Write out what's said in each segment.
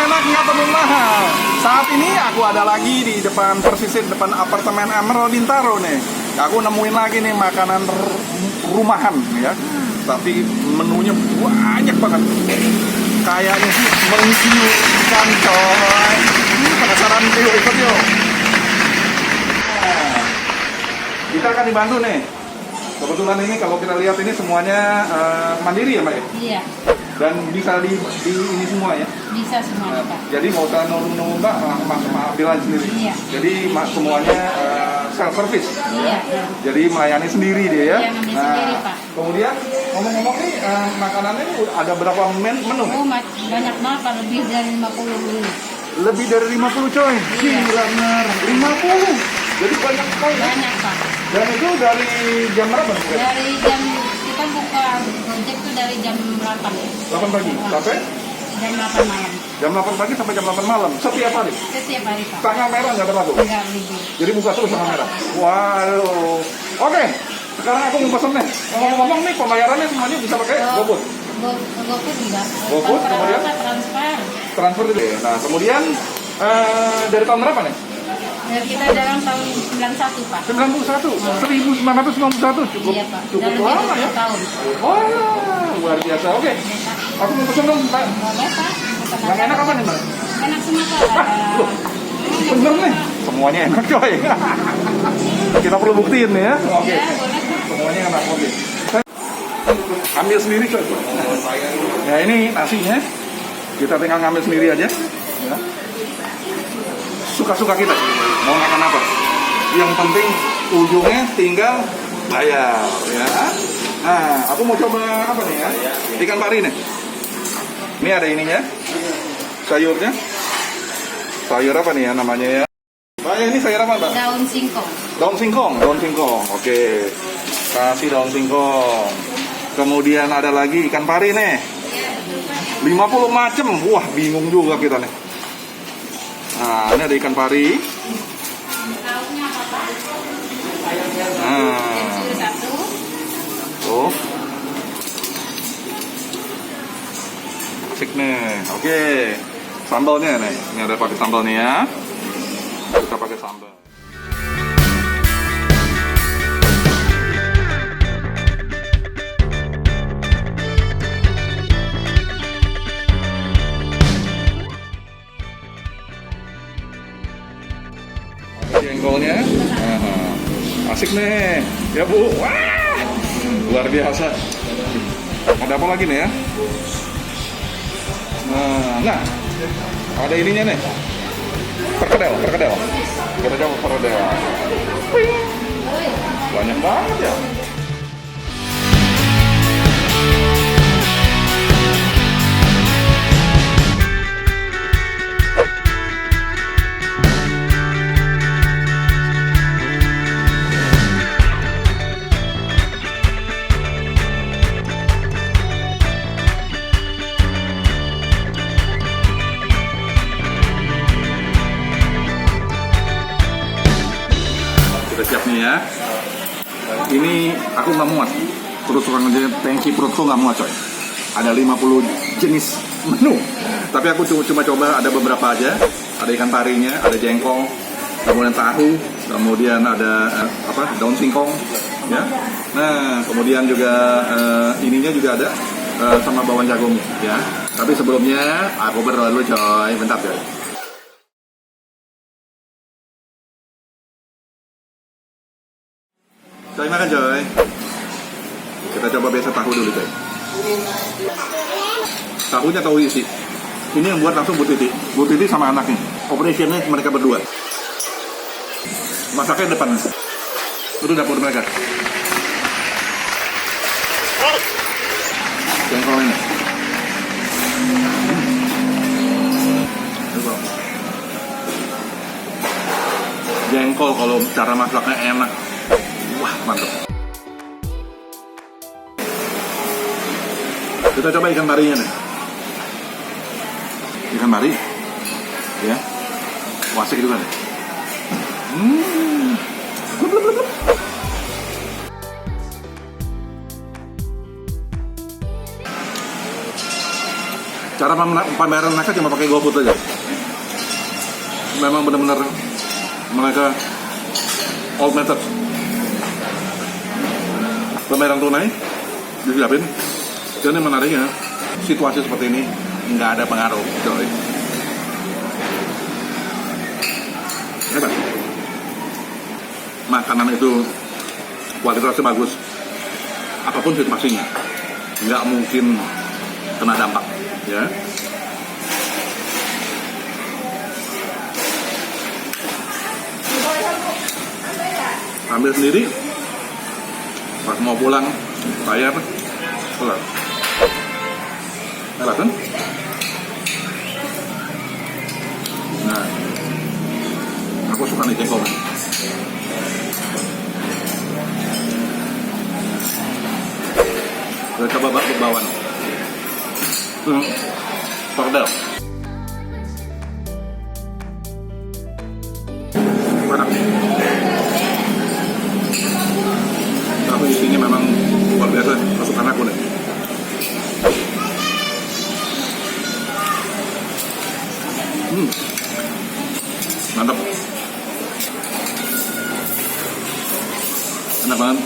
enak nggak temen mahal. Saat ini aku ada lagi di depan persisir depan apartemen Emerald Bintaro nih. Aku nemuin lagi nih makanan rumahan ya. Tapi menunya banyak banget. Kayaknya sih menggiurkan coy. Penasaran yuk ikut yuk. Nah, kita akan dibantu nih. Kebetulan ini kalau kita lihat ini semuanya mandiri ya Mbak ya? Iya. Dan bisa di ini semua ya? Bisa semua Pak. Jadi mau usah nunggu Mbak, ambilan sendiri. Iya. Jadi semuanya self service. Iya. Jadi melayani sendiri dia ya. Iya, ngambil sendiri, Pak. Kemudian ngomong-ngomong nih makanannya ini ada berapa menu? Oh, banyak banget Pak, lebih dari 50 dulu. Lebih dari 50 coy. Iya. Gila bener. 50. Jadi banyak sekali. Banyak Pak. Dan itu dari jam berapa? Dari jam kita buka Gojek tuh dari jam 8 ya. 8 pagi sampai Jam 8 malam. jam 8 pagi sampai jam 8 malam setiap hari. Setiap hari Pak. Tanggal merah nggak berlaku. Enggak libur. Jadi buka terus tanggal merah. Waduh. Oke. Sekarang aku mau pesen nih. Ngomong-ngomong nih pembayarannya semuanya bisa pakai GoFood. GoFood enggak. GoFood, kemudian? Transfer. Transfer dulu ya. Nah, kemudian dari tahun berapa nih? Dari kita dalam tahun 91 Pak. 91, 1991 cukup Iya Pak. cukup Dalam lama ya. 20 tahun. Wah, luar biasa. Oke. Aku mau pesen dong, Mbak. Boleh Pak. Yang enak apa nih, Mbak? Enak semua Pak. Loh, bener nih. Semuanya enak, coy. Kita perlu buktiin nih ya. Oke. Ya, boleh Pak. Semuanya enak, oke. Ambil sendiri, coy. Ya, ini nasinya. Kita tinggal ngambil sendiri aja. Ya. Suka-suka kita mau makan apa. Yang penting ujungnya tinggal bayar ya. Nah, aku mau coba apa nih ya? Ikan pari nih. Ini ada ininya. Sayurnya. Sayur apa nih ya namanya ya? Mbak, ini sayur apa, Mbak? Daun singkong. Daun singkong, daun singkong. Oke. Kasih daun singkong. Kemudian ada lagi ikan pari nih. 50 macem. Wah, bingung juga kita nih. Nah, ini ada ikan pari. Lauknya apa Pak? Nah, Pensil 1. tuh. Asik nih. Oke. Sambalnya nih. Ini ada pakai sambalnya ya. Kita pakai sambal. Jengkolnya, asik nih, ya Bu. Wah, luar biasa. Ada apa lagi nih ya? Nah, ada ininya nih, perkedel. Kita coba perkedel. Banyak banget ya. Kita siap nih ya. Ini aku nggak muat. Terus terang aja, tangki perutku nggak muat coy. Ada 50 jenis menu. Tapi aku cuma coba ada beberapa aja. Ada ikan parinya, ada jengkol, kemudian tahu, kemudian ada daun singkong, ya. Nah, kemudian juga ininya juga ada sama bawang jagung, ya. Tapi sebelumnya aku berdoa dulu coy, bentar coy. Coy makan coy. Kita coba biasa tahu dulu coy. Tahunya tahu isi. Ini yang buat langsung Bu Titi. Bu Titi sama anaknya. Operationnya mereka berdua. Masaknya depan. Itu dapur mereka. Jengkolnya. Jengkol kalau cara masaknya enak. Wah, mantap. Kita coba ikan parinya nih. Ikan pari. Ya. Wasik juga nih. Cara pembayaran mereka cuma pakai GoFood aja. Memang benar-benar mereka old method. Pembayaran tunai disiapin. Dan yang menariknya, situasi seperti ini nggak ada pengaruh, coy. Hebat. Makanan itu kualitasnya bagus. Apapun situasinya, nggak mungkin kena dampak, ya. Ambil sendiri, pas mau pulang, bayar, kelar. Enak kan? Nah, aku suka nih jengkol. Kita coba bawang. Pordel. Enak. Tapi isinya memang luar biasa, kesukaan aku nih. Mantap. Enak banget.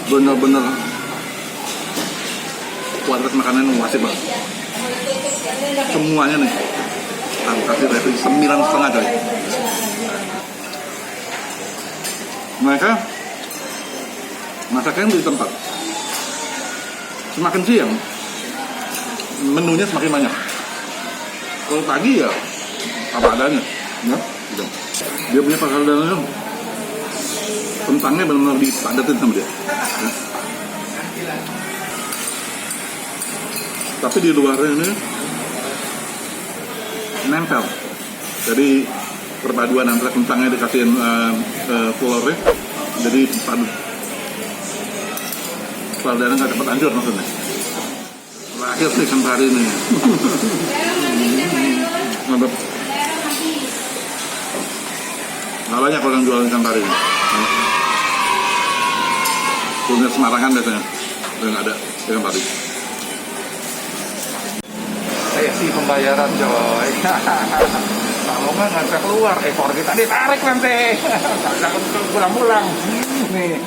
Bener-bener kualitas makanan wajib banget. Semuanya nih aku kasih rating 9,5 coy. Mereka masaknya di tempat. Semakin siang menunya semakin banyak. Kalau pagi ya apa adanya, ya, gitu. Dia punya peralatan kentangnya benar-benar dipadatin sama dia. Ya. Tapi di luarnya ini nempel. Jadi perpaduan antara kentangnya dikasihin telurnya, jadi padat. Peralatannya nggak cepat hancur maksudnya. Terakhir sih ikan pari ini. Mantap. Nggak banyak orang jual ikan pari ini. Kuliner Semarangan biasanya udah nggak ada ikan pari. Sesi pembayaran coy. Kalau nggak bisa keluar, ekor kita ditarik nanti. Nggak bisa pulang-pulang. Nih.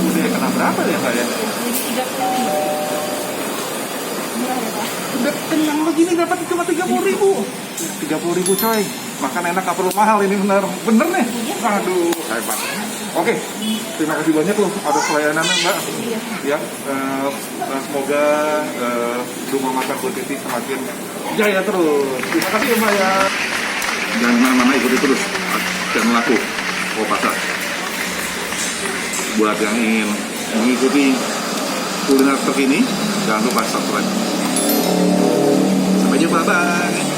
Udah kena berapa ya saya? 30. Udah kenyang begini dapat cuma 30.000. 30.000 coy. Makan enak, gak perlu mahal ini bener nih. Aduh, hebat. Oke, terima kasih banyak loh atas pelayanannya Mbak. Ya, semoga rumah makan Bu Titi semakin jaya terus. Terima kasih ya Mbak ya. Jangan kemana-mana, ikuti terus channel aku, Pasar. Buat yang ingin mengikuti kuliner terkini, jangan lupa subscribe. Sampai jumpa, bye.